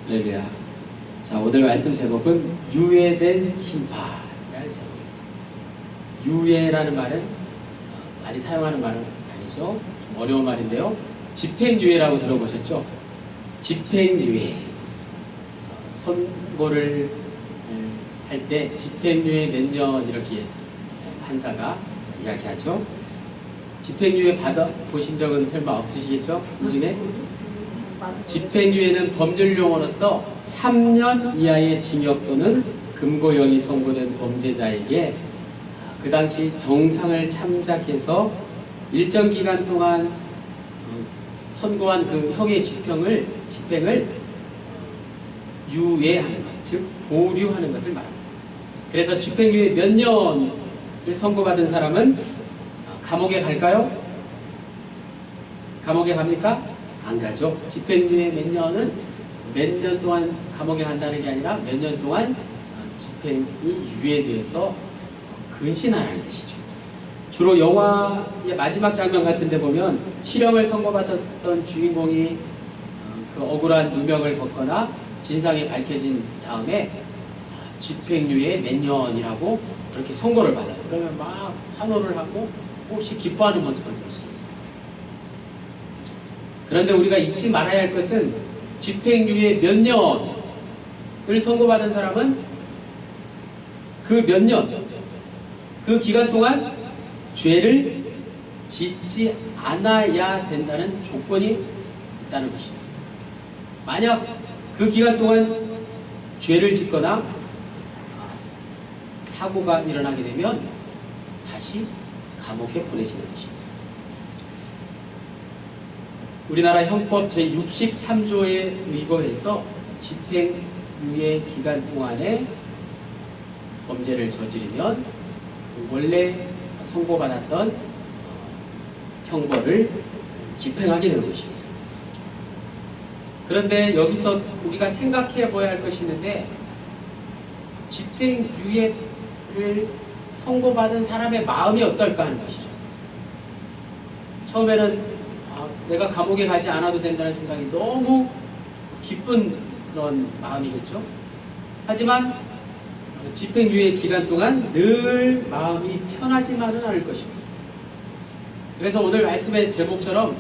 할렐루야. 자, 오늘 말씀 제목은 유예된 심판이라는 제목입니다. 유예라는 말은 많이 사용하는 말은 아니죠. 좀 어려운 말인데요. 집행유예라고 들어보셨죠? 집행유예. 선고를 할 때 집행유예 몇 년 이렇게 판사가 이야기하죠. 집행유예 받아보신 적은 설마 없으시겠죠? 이 중에? 집행유예는 법률용어로서 3년 이하의 징역 또는 금고형이 선고된 범죄자에게 그 당시 정상을 참작해서 일정 기간 동안 선고한 그 형의 집행을 유예하는 것, 즉 보류하는 것을 말합니다. 그래서 집행유예 몇 년을 선고받은 사람은 감옥에 갈까요? 감옥에 갑니까? 안 가죠. 집행유예 몇 년은 몇 년 동안 감옥에 간다는 게 아니라 몇 년 동안 집행이 유예되어서 근신하라는 뜻이죠. 주로 영화의 마지막 장면 같은 데 보면 실형을 선고받았던 주인공이 그 억울한 누명을 벗거나 진상이 밝혀진 다음에 집행유예 몇 년이라고 그렇게 선고를 받아요. 그러면 막 환호를 하고 혹시 기뻐하는 모습을 볼 수 있어요. 그런데 우리가 잊지 말아야 할 것은 집행유예 몇 년을 선고받은 사람은 그 몇 년, 그 기간 동안 죄를 짓지 않아야 된다는 조건이 있다는 것입니다. 만약 그 기간 동안 죄를 짓거나 사고가 일어나게 되면 다시 감옥에 보내지는 것입니다. 우리나라 현법 제63조에 의거해서 집행유예 기간 동안에 범죄를 저지르면 원래 선고받았던 형벌을 집행하게 되는 것입니다. 그런데 여기서 우리가 생각해 보아야 할 것이 있는데 집행유예를 선고받은 사람의 마음이 어떨까 하는 것이죠. 처음에는 내가 감옥에 가지 않아도 된다는 생각이 너무 기쁜 그런 마음이겠죠. 하지만 집행유예 기간 동안 늘 마음이 편하지만은 않을 것입니다. 그래서 오늘 말씀의 제목처럼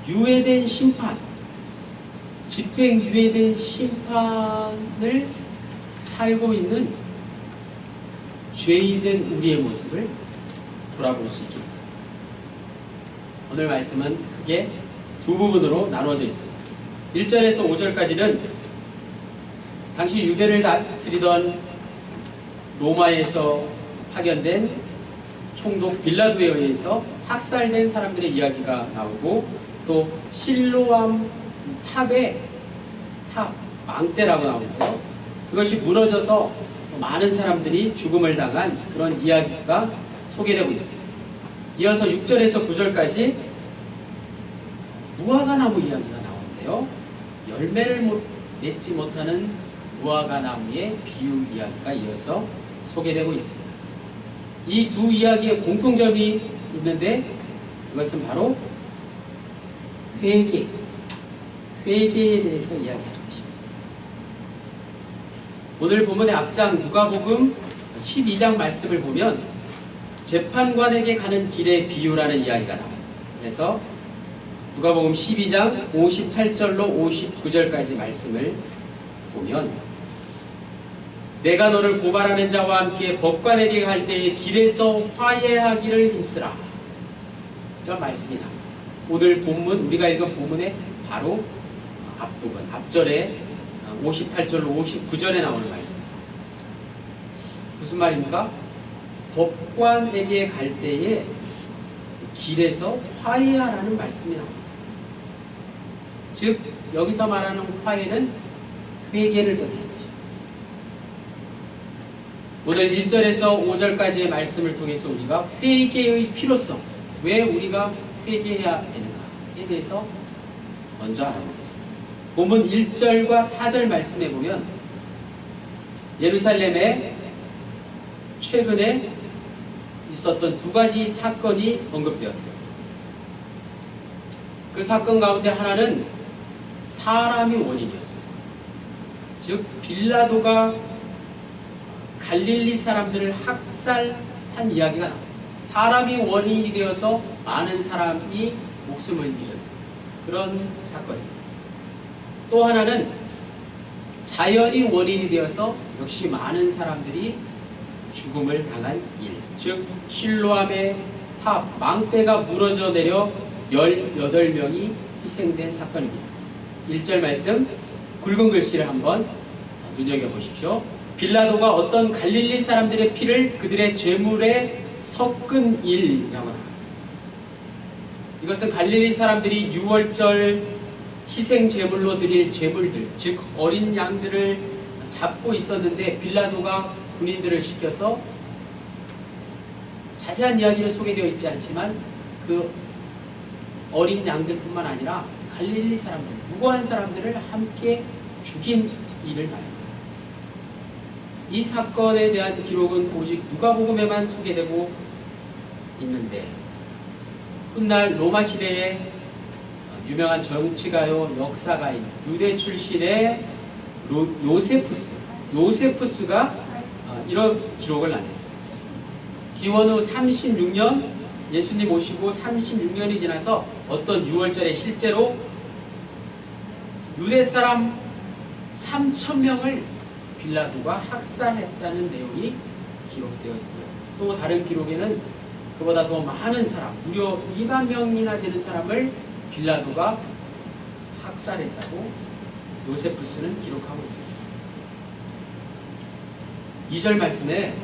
유예된 심판, 집행유예된 심판을 살고 있는 죄인된 우리의 모습을 돌아볼 수 있게 됩니다. 오늘 말씀은 크게 두 부분으로 나누어져 있습니다. 1절에서 5절까지는 당시 유대를 다스리던 로마에서 파견된 총독 빌라도에 의해서 학살된 사람들의 이야기가 나오고 또 실로암 탑의 망대라고 나오는데요. 그것이 무너져서 많은 사람들이 죽음을 당한 그런 이야기가 소개되고 있습니다. 이어서 6절에서 9절까지 무화과나무 이야기가 나오는데요. 열매를 맺지 못하는 무화과나무의 비유 이야기가 이어서 소개되고 있습니다. 이 두 이야기의 공통점이 있는데 그것은 바로 회개에 대해서 이야기하는 것입니다. 오늘 본문의 앞장 누가복음 12장 말씀을 보면 재판관에게 가는 길의 비유라는 이야기가 나와요. 그래서 누가복음 12장 58절로 59절까지 말씀을 보면 내가 너를 고발하는 자와 함께 법관에게 갈 때에 길에서 화해하기를 힘쓰라. 이런 말씀이 나옵니다. 오늘 본문, 우리가 읽은 본문의 바로 앞부분, 앞절에 58절로 59절에 나오는 말씀입니다. 무슨 말입니까? 법관에게 갈 때에 길에서 화해하라는 말씀이 나옵니다. 즉 여기서 말하는 화해는 회개를 뜻합니다. 오늘 1절에서 5절까지의 말씀을 통해서 우리가 회개의 필요성, 왜 우리가 회개해야 되는가에 대해서 먼저 알아보겠습니다. 본문 1절과 4절 말씀에 보면 예루살렘에 최근에 있었던 두 가지 사건이 언급되었어요. 그 사건 가운데 하나는 사람이 원인이었어요. 즉 빌라도가 갈릴리 사람들을 학살한 이야기가 나옵니다. 사람이 원인이 되어서 많은 사람이 목숨을 잃은 그런 사건입니다. 또 하나는 자연이 원인이 되어서 역시 많은 사람들이 죽음을 당한 일, 즉 실로암의 탑 망대가 무너져 내려 18명이 희생된 사건입니다. 1절 말씀 굵은 글씨를 한번 눈여겨보십시오. 빌라도가 어떤 갈릴리 사람들의 피를 그들의 제물에 섞은 일이라고 합니다. 이것은 갈릴리 사람들이 유월절 희생 제물로 드릴 제물들, 즉 어린 양들을 잡고 있었는데 빌라도가 군인들을 시켜서 자세한 이야기는 소개되어 있지 않지만 그 어린 양들뿐만 아니라 갈릴리 사람들, 무고한 사람들을 함께 죽인 일을 말합니다. 이 사건에 대한 기록은 오직 누가복음에만 소개되고 있는데 훗날 로마 시대에 유명한 정치가요 역사가인 유대 출신의 요세푸스가 이런 기록을 남겼습니다. 기원 후 36년 예수님 오시고 36년이 지나서 어떤 유월절에 실제로 유대 사람 3,000명을 빌라도가 학살했다는 내용이 기록되어 있고요. 또 다른 기록에는 그보다 더 많은 사람, 무려 2만 명이나 되는 사람을 빌라도가 학살했다고 요세푸스는 기록하고 있습니다. 2절 말씀에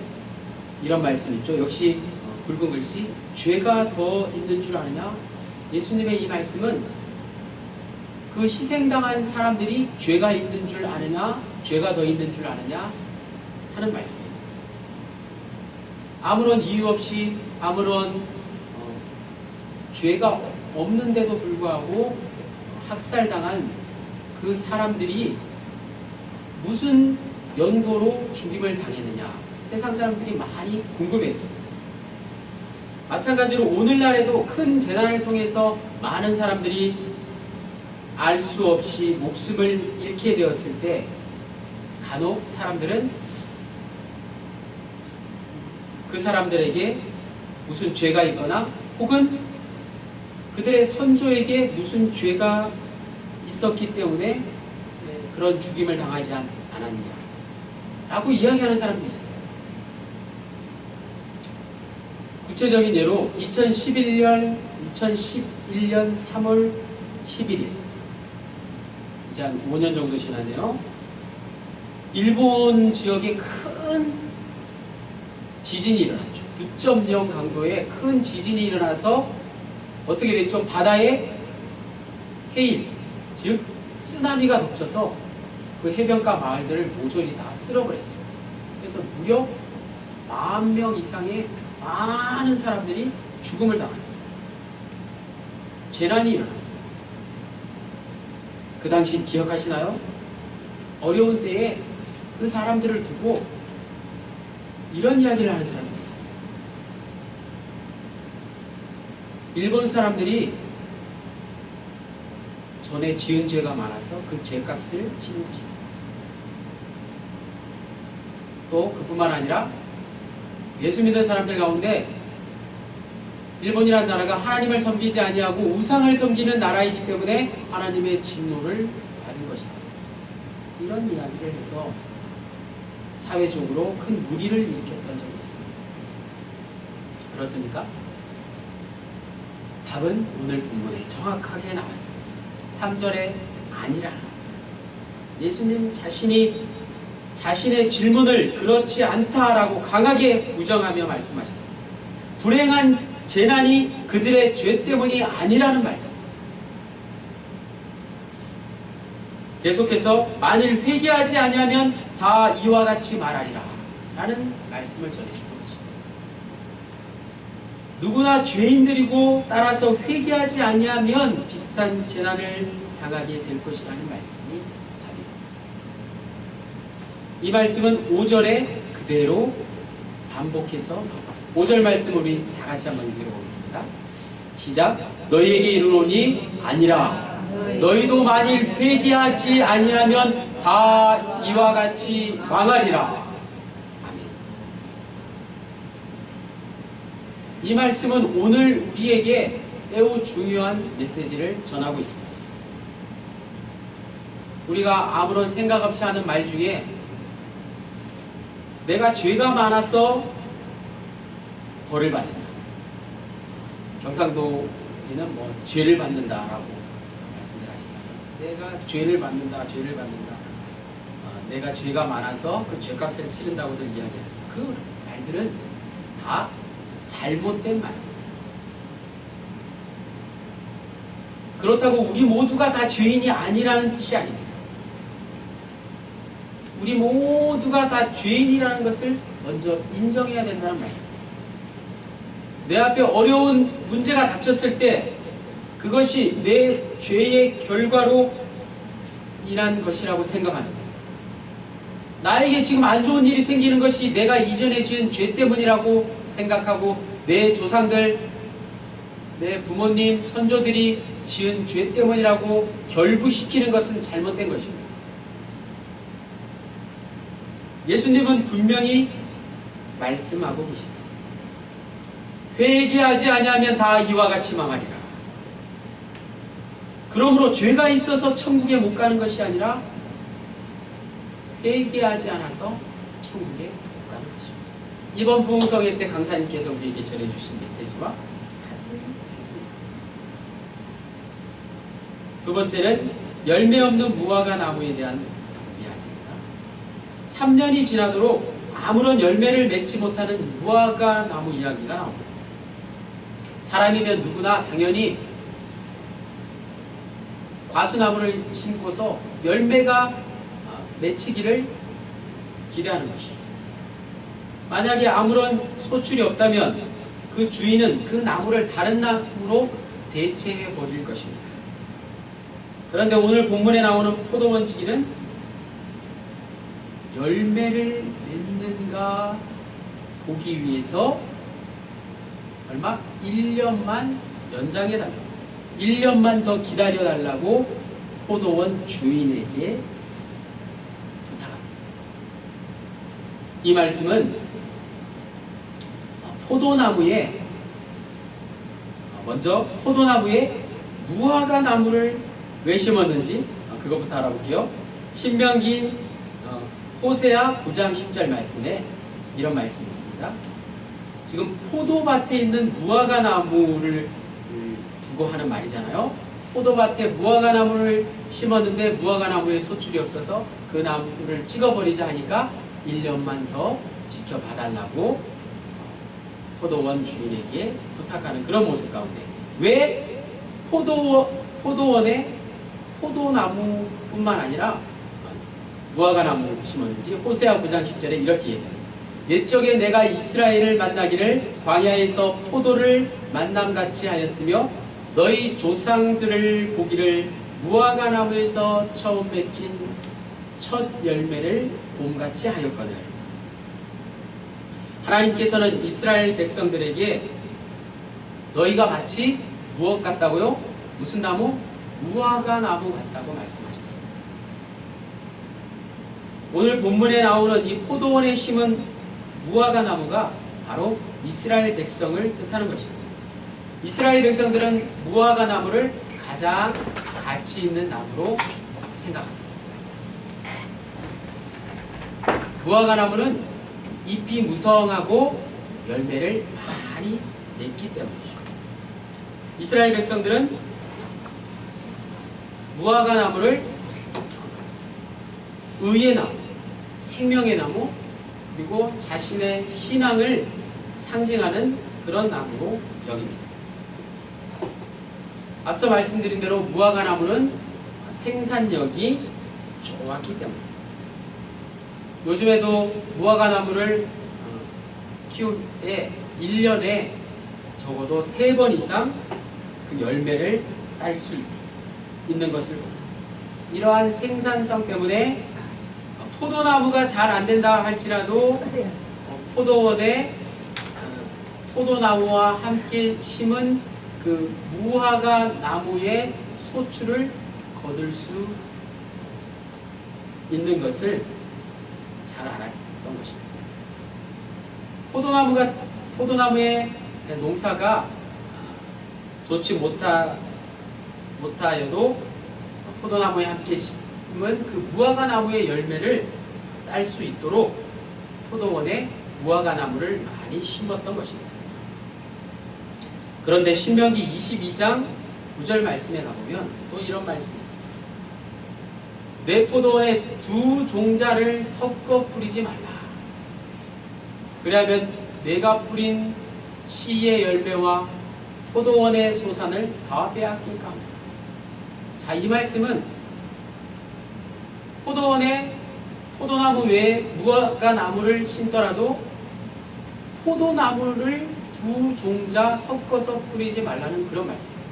이런 말씀이 있죠. 역시 굵은 글씨, 죄가 더 있는 줄 아느냐? 예수님의 이 말씀은 그 희생당한 사람들이 죄가 있는 줄 아느냐, 죄가 더 있는 줄 아느냐 하는 말씀입니다. 아무런 이유 없이 아무런 죄가 없는데도 불구하고 학살당한 그 사람들이 무슨 연고로 죽임을 당했느냐, 세상 사람들이 많이 궁금해했습니다. 마찬가지로 오늘날에도 큰 재난을 통해서 많은 사람들이 알 수 없이 목숨을 잃게 되었을 때 간혹 사람들은 그 사람들에게 무슨 죄가 있거나 혹은 그들의 선조에게 무슨 죄가 있었기 때문에 그런 죽임을 당하지 않았느냐 라고 이야기하는 사람도 있어요. 구체적인 예로 2011년 3월 11일 이제 한 5년 정도 지났네요. 일본 지역에 큰 지진이 일어났죠. 9.0 강도의 큰 지진이 일어나서 어떻게 됐죠? 바다에 해일, 즉 쓰나미가 덮쳐서 그 해변가 마을들을 모조리 다 쓸어버렸어요. 그래서 무려 10,000명 이상의 많은 사람들이 죽음을 당했어요. 재난이 일어났어요. 그 당시 기억하시나요? 어려운 때에 그 사람들을 두고 이런 이야기를 하는 사람들이 있었어요. 일본 사람들이 전에 지은 죄가 많아서 그 죄값을 치는 것이다. 또 그뿐만 아니라 예수 믿는 사람들 가운데 일본이라는 나라가 하나님을 섬기지 아니하고 우상을 섬기는 나라이기 때문에 하나님의 진노를 받은 것이다. 이런 이야기를 해서 사회적으로 큰 무리를 일으켰던 적이 있습니다. 그렇습니까? 답은 오늘 본문에 정확하게 나와 있습니다. 3절에 아니라. 예수님 자신이 자신의 질문을 그렇지 않다라고 강하게 부정하며 말씀하셨습니다. 불행한 재난이 그들의 죄 때문이 아니라는 말씀. 계속해서 만일 회개하지 아니하면 다 이와 같이 말하리라 라는 말씀을 전해주고 계십니다. 누구나 죄인들이고 따라서 회개하지 아니하면 비슷한 재난을 당하게 될 것이라는 말씀이 답입니다. 이 말씀은 5절에 그대로 반복해서 5절 말씀 우리 다 같이 한번 읽어보겠습니다. 시작. 너희에게 이르노니 아니라 너희도 만일 회개하지 아니하면 다 이와 같이 망하리라. 아멘. 이 말씀은 오늘 우리에게 매우 중요한 메시지를 전하고 있습니다. 우리가 아무런 생각 없이 하는 말 중에 내가 죄가 많아서 벌을 받는다. 경상도에는 뭐 죄를 받는다라고 말씀을 하시다. 내가 죄를 받는다. 내가 죄가 많아서 그 죄값을 치른다고들 이야기했습니다. 그 말들은 다 잘못된 말입니다. 그렇다고 우리 모두가 다 죄인이 아니라는 뜻이 아닙니다. 우리 모두가 다 죄인이라는 것을 먼저 인정해야 된다는 말씀입니다. 내 앞에 어려운 문제가 닥쳤을 때 그것이 내 죄의 결과로 인한 것이라고 생각하는 거예요. 나에게 지금 안 좋은 일이 생기는 것이 내가 이전에 지은 죄 때문이라고 생각하고 내 조상들, 내 부모님, 선조들이 지은 죄 때문이라고 결부시키는 것은 잘못된 것입니다. 예수님은 분명히 말씀하고 계십니다. 회개하지 아니하면 다 이와 같이 망하리라. 그러므로 죄가 있어서 천국에 못 가는 것이 아니라 회개하지 않아서 천국에 못 가는 것입니다. 이번 부흥성회 때 강사님께서 우리에게 전해주신 메시지와 같은 말씀입니다. 두 번째는 열매 없는 무화과 나무에 대한 이야기입니다. 3년이 지나도록 아무런 열매를 맺지 못하는 무화과 나무 이야기가 나옵니다. 사람이면 누구나 당연히 과수나무를 심고서 열매가 맺히기를 기대하는 것이죠. 만약에 아무런 소출이 없다면 그 주인은 그 나무를 다른 나무로 대체해 버릴 것입니다. 그런데 오늘 본문에 나오는 포도원지기는 열매를 맺는가 보기 위해서 얼마? 1년만 연장해달라고, 1년만 더 기다려달라고 포도원 주인에게 부탁합니다. 이 말씀은 먼저 포도나무에 무화과 나무를 왜 심었는지 그것부터 알아볼게요. 신명기 호세아 9장 10절 말씀에 이런 말씀이 있습니다. 지금 포도밭에 있는 무화과 나무를 두고 하는 말이잖아요. 포도밭에 무화과 나무를 심었는데 무화과 나무에 소출이 없어서 그 나무를 찍어버리자 하니까 1년만 더 지켜봐달라고 포도원 주인에게 부탁하는 그런 모습 가운데 왜 포도원에 포도나무뿐만 아니라 무화과 나무를 심었는지 호세아 9장 10절에 이렇게 얘기합니다. 옛적에 내가 이스라엘을 만나기를 광야에서 포도를 만남같이 하였으며 너희 조상들을 보기를 무화과 나무에서 처음 맺힌 첫 열매를 봄같이 하였거늘. 하나님께서는 이스라엘 백성들에게 너희가 마치 무엇 같다고요? 무슨 나무? 무화과 나무 같다고 말씀하셨습니다. 오늘 본문에 나오는 이 포도원에 심은 무화과 나무가 바로 이스라엘 백성을 뜻하는 것입니다. 이스라엘 백성들은 무화과 나무를 가장 가치 있는 나무로 생각합니다. 무화과 나무는 잎이 무성하고 열매를 많이 맺기 때문이죠. 이스라엘 백성들은 무화과 나무를 의의 나무, 생명의 나무, 그리고 자신의 신앙을 상징하는 그런 나무로 여깁니다. 앞서 말씀드린 대로 무화과 나무는 생산력이 좋았기 때문입니다. 요즘에도 무화과 나무를 키울 때 1년에 적어도 3번 이상 그 열매를 딸 수 있는 것을 봅니다. 이러한 생산성 때문에 포도나무가 잘 안 된다 할지라도 포도원에 포도나무와 함께 심은 그 무화과 나무의 소출을 거둘 수 있는 것을 잘 알았던 것입니다. 포도나무의 농사가 좋지 못하여도 포도나무에 함께 심은 그 무화과 나무의 열매를 딸 수 있도록 포도원에 무화과 나무를 많이 심었던 것입니다. 그런데 신명기 22장 9절 말씀에 가보면 또 이런 말씀이 있습니다. 내 포도원에 두 종자를 섞어 뿌리지 말라. 그리하면 내가 뿌린 씨의 열매와 포도원의 소산을 다 빼앗길까 합니다. 자, 이 말씀은 포도원에 포도나무 외에 무화과 나무를 심더라도 포도나무를 두 종자 섞어서 뿌리지 말라는 그런 말씀입니다.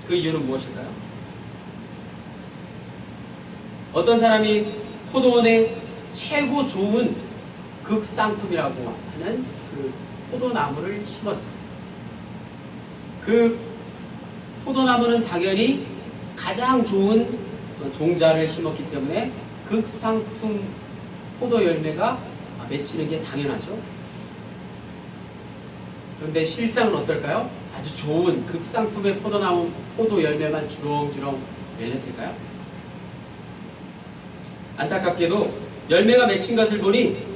그 이유는 무엇일까요? 어떤 사람이 포도원의 최고 좋은 극상품이라고 하는 그 포도나무를 심었습니다. 그 포도나무는 당연히 가장 좋은 종자를 심었기 때문에 극상품 포도 열매가 맺히는 게 당연하죠. 그런데 실상은 어떨까요? 아주 좋은 극상품의 포도나무 포도 열매만 주렁주렁 열렸을까요? 안타깝게도 열매가 맺힌 것을 보니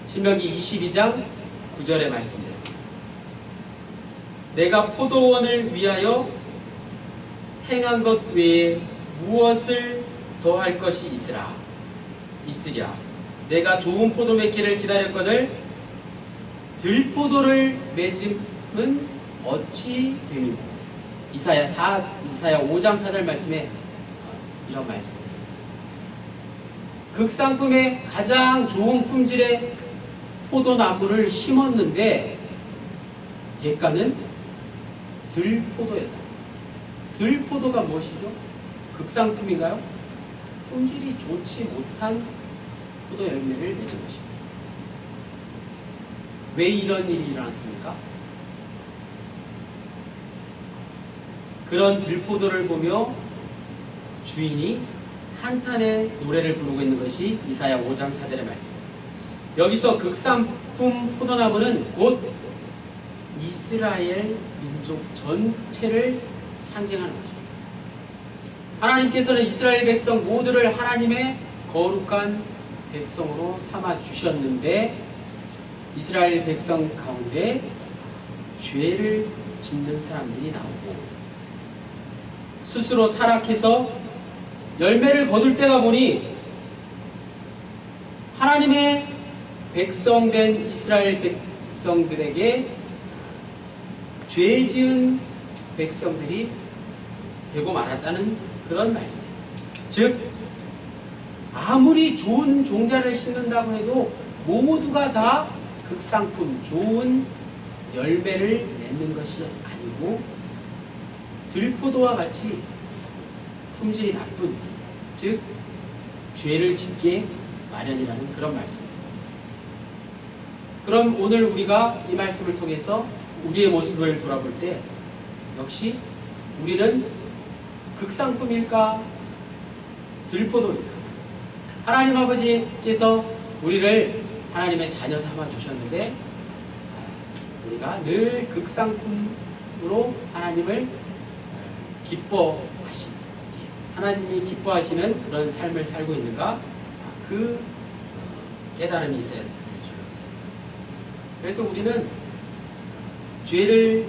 신명기 22장 9절의 말씀입니다. 내가 포도원을 위하여 행한 것 외에 무엇을 더할 것이 있으랴. 내가 좋은 포도 맺기를 기다렸거늘 들포도를 맺음은 어찌 됨이고. 이사야 5장 4절 말씀에 이런 말씀이 있습니다. 극상품의 가장 좋은 품질의 포도나무를 심었는데 대가는 들포도였다. 들포도가 무엇이죠? 극상품인가요? 품질이 좋지 못한 포도 열매를 맺은 것입니다. 왜 이런 일이 일어났습니까? 그런 들포도를 보며 주인이 한탄의 노래를 부르고 있는 것이 이사야 5장 4절의 말씀입니다. 여기서 극상품 포도나무는 곧 이스라엘 민족 전체를 상징하는 것입니다. 하나님께서는 이스라엘 백성 모두를 하나님의 거룩한 백성으로 삼아 주셨는데 이스라엘 백성 가운데 죄를 짓는 사람들이 나오고 스스로 타락해서 열매를 거둘 때가 보니 하나님의 백성된 이스라엘 백성들에게 죄 지은 백성들이 되고 말았다는 그런 말씀. 즉 아무리 좋은 종자를 심는다고 해도 모두가 다 극상품 좋은 열매를 맺는 것이 아니고 들포도와 같이 품질이 나쁜, 즉 죄를 짓게 마련이라는 그런 말씀입니다. 그럼 오늘 우리가 이 말씀을 통해서 우리의 모습을 돌아볼 때 역시 우리는 극상품일까? 들포도일까? 하나님 아버지께서 우리를 하나님의 자녀 삼아 주셨는데 우리가 늘 극상품으로 하나님을 기뻐하시는, 하나님이 기뻐하시는 그런 삶을 살고 있는가? 그 깨달음이 있어야 됩니다. 그래서 우리는 죄를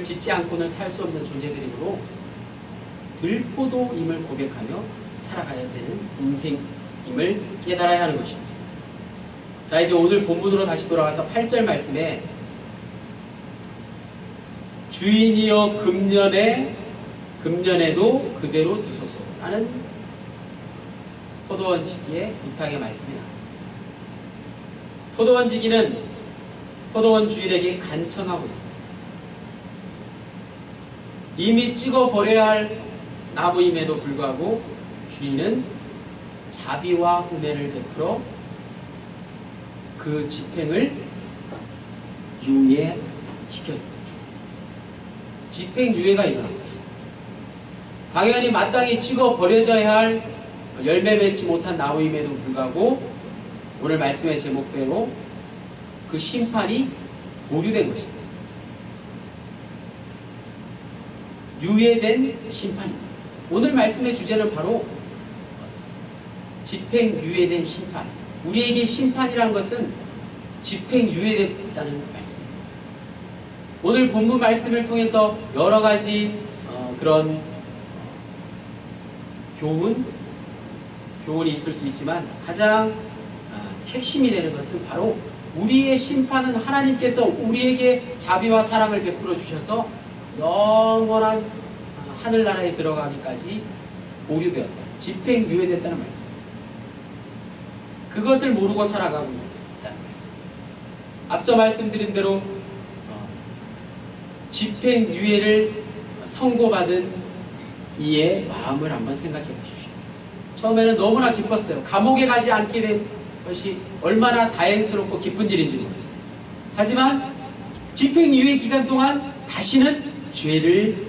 짓지 않고는 살 수 없는 존재들이므로 들포도임을 고백하며 살아가야 되는 인생임을 깨달아야 하는 것입니다. 자, 이제 오늘 본문으로 다시 돌아가서 8절 말씀에 주인이여 금년에도 그대로 두소서 라는 포도원 지기의 부탁의 말씀이 나옵니다. 포도원 지기는 포도원 주인에게 간청하고 있습니다. 이미 찍어 버려야 할 나무임에도 불구하고 주인은 자비와 은혜를 베풀어 그 집행을 유예시켜준 거죠. 집행유예가 일어난 것입니다. 당연히 마땅히 찍어 버려져야 할 열매 맺지 못한 나무임에도 불구하고 오늘 말씀의 제목대로 그 심판이 보류된 것입니다. 유예된 심판입니다. 오늘 말씀의 주제는 바로 집행유예된 심판. 우리에게 심판이란 것은 집행유예됐다는 말씀입니다. 오늘 본문 말씀을 통해서 여러 가지 그런 교훈이 있을 수 있지만 가장 핵심이 되는 것은 바로 우리의 심판은 하나님께서 우리에게 자비와 사랑을 베풀어 주셔서 영원한 하늘나라에 들어가기까지 보류되었다. 집행유예됐다는 말씀입니다. 그것을 모르고 살아가고 있다는 말씀입니다. 앞서 말씀드린 대로 집행유예를 선고받은 이의 마음을 한번 생각해 보십시오. 처음에는 너무나 기뻤어요. 감옥에 가지 않게 된 것이 얼마나 다행스럽고 기쁜 일인지 모릅니다. 하지만 집행유예 기간 동안 다시는 죄를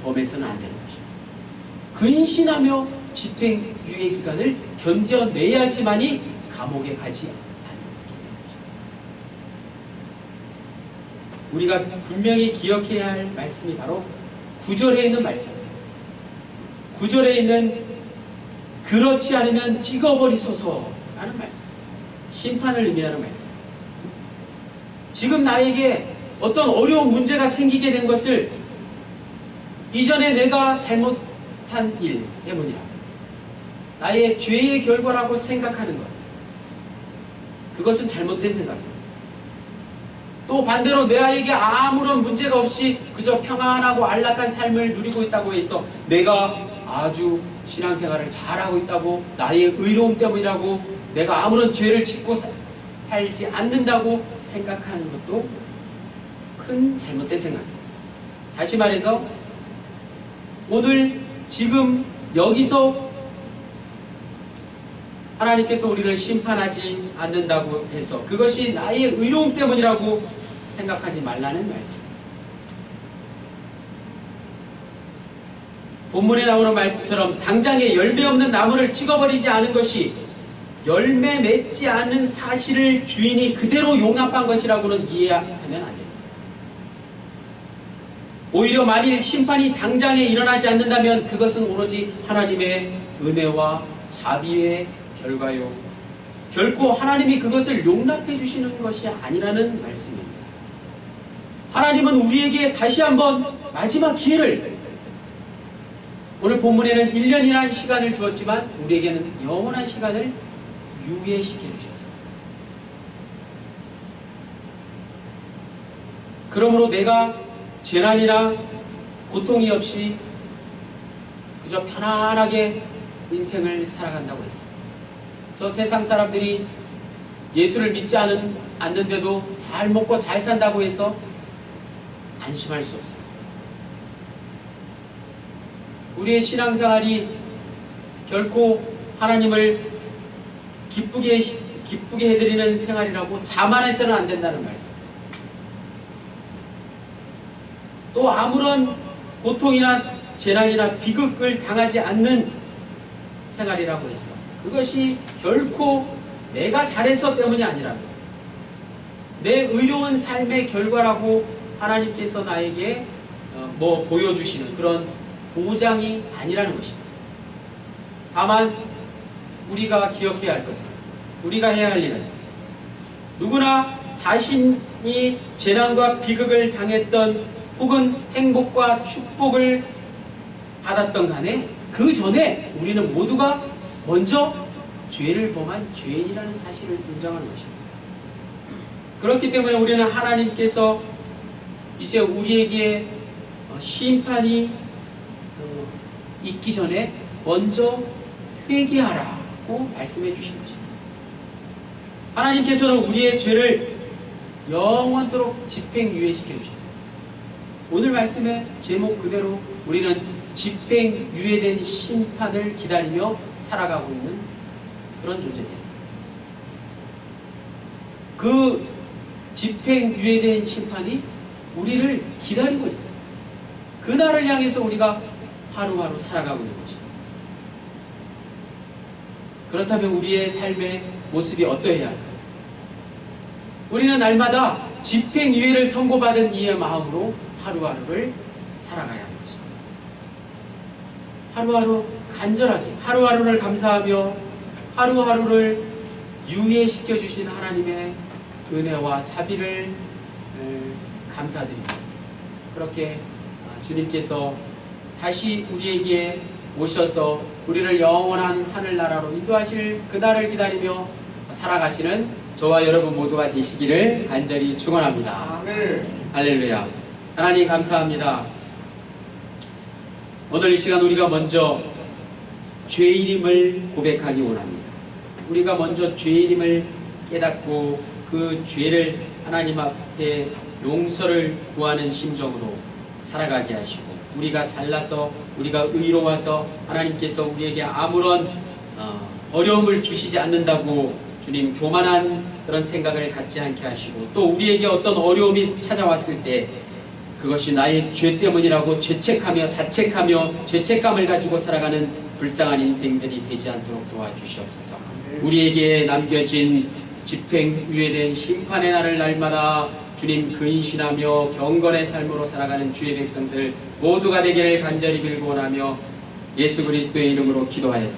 범해서는 안 되는 것입니다. 근신하며 집행유예 기간을 견뎌내야지만이 감옥에 가지 않는 것입니다. 우리가 분명히 기억해야 할 말씀이 바로 9절에 있는 말씀입니다. 9절에 있는 그렇지 않으면 찍어버리소서 라는 말씀, 심판을 의미하는 말씀. 지금 나에게 어떤 어려운 문제가 생기게 된 것을 이전에 내가 잘못한 일 때문이라, 나의 죄의 결과라고 생각하는 것, 그것은 잘못된 생각입니다. 또 반대로 내게 아무런 문제가 없이 그저 평안하고 안락한 삶을 누리고 있다고 해서 내가 아주 신앙생활을 잘하고 있다고, 나의 의로움 때문이라고, 내가 아무런 죄를 짓고 살지 않는다고 생각하는 것도 큰 잘못된 생각입니다. 다시 말해서 오늘 지금 여기서 하나님께서 우리를 심판하지 않는다고 해서 그것이 나의 의로움 때문이라고 생각하지 말라는 말씀입니다. 본문에 나오는 말씀처럼 당장에 열매 없는 나무를 찍어버리지 않은 것이 열매 맺지 않는 사실을 주인이 그대로 용납한 것이라고는 이해하면 안 됩니다. 오히려 만일 심판이 당장에 일어나지 않는다면 그것은 오로지 하나님의 은혜와 자비의 결과요, 결코 하나님이 그것을 용납해 주시는 것이 아니라는 말씀입니다. 하나님은 우리에게 다시 한번 마지막 기회를, 오늘 본문에는 1년이라는 시간을 주었지만 우리에게는 영원한 시간을 유예시켜 주셨습니다. 그러므로 내가 재난이나 고통이 없이 그저 편안하게 인생을 살아간다고 했습니다. 저 세상 사람들이 예수를 믿지 않는데도 잘 먹고 잘 산다고 해서 안심할 수 없어요. 우리의 신앙생활이 결코 하나님을 기쁘게 해드리는 생활이라고 자만해서는 안 된다는 말씀. 또 아무런 고통이나 재난이나 비극을 당하지 않는 생활이라고 해서 그것이 결코 내가 잘해서 때문이 아니라 내 의로운 삶의 결과라고 하나님께서 나에게 보여주시는 그런 보장이 아니라는 것입니다. 다만 우리가 기억해야 할 것은, 우리가 해야 할 일은 누구나 자신이 재난과 비극을 당했던 혹은 행복과 축복을 받았던 간에 그 전에 우리는 모두가 먼저 죄를 범한 죄인이라는 사실을 인정하는 것입니다. 그렇기 때문에 우리는 하나님께서 이제 우리에게 심판이 있기 전에 먼저 회개하라고 말씀해 주신 것입니다. 하나님께서는 우리의 죄를 영원토록 집행유예시켜 주셨습니다. 오늘 말씀의 제목 그대로 우리는 집행유예된 심판을 기다리며 살아가고 있는 그런 존재입니다. 그 집행유예된 심판이 우리를 기다리고 있습니다. 그날을 향해서 우리가 하루하루 살아가고 있는 거죠. 그렇다면 우리의 삶의 모습이 어떠해야 할까요? 우리는 날마다 집행유예를 선고받은 이의 마음으로 하루하루를 살아가야 하는 거죠. 하루하루 간절하게 하루하루를 감사하며 하루하루를 유예시켜 주신 하나님의 은혜와 자비를 감사드립니다. 그렇게 주님께서 다시 우리에게 오셔서 우리를 영원한 하늘나라로 인도하실 그날을 기다리며 살아가시는 저와 여러분 모두가 되시기를 간절히 축원합니다. 아멘. 할렐루야. 하나님 감사합니다. 오늘 이 시간 우리가 먼저 죄인임을 고백하기 원합니다. 우리가 먼저 죄인임을 깨닫고 그 죄를 하나님 앞에 용서를 구하는 심정으로 살아가게 하시고, 우리가 잘나서 우리가 의로워서 하나님께서 우리에게 아무런 어려움을 주시지 않는다고 주님 교만한 그런 생각을 갖지 않게 하시고, 또 우리에게 어떤 어려움이 찾아왔을 때 그것이 나의 죄 때문이라고 죄책하며 자책하며 죄책감을 가지고 살아가는 불쌍한 인생들이 되지 않도록 도와주시옵소서. 우리에게 남겨진 집행유예된 심판의 날을 날마다 주님 근신하며 경건의 삶으로 살아가는 주의 백성들 모두가 되기를 간절히 빌고 원하며 예수 그리스도의 이름으로 기도하였습니다.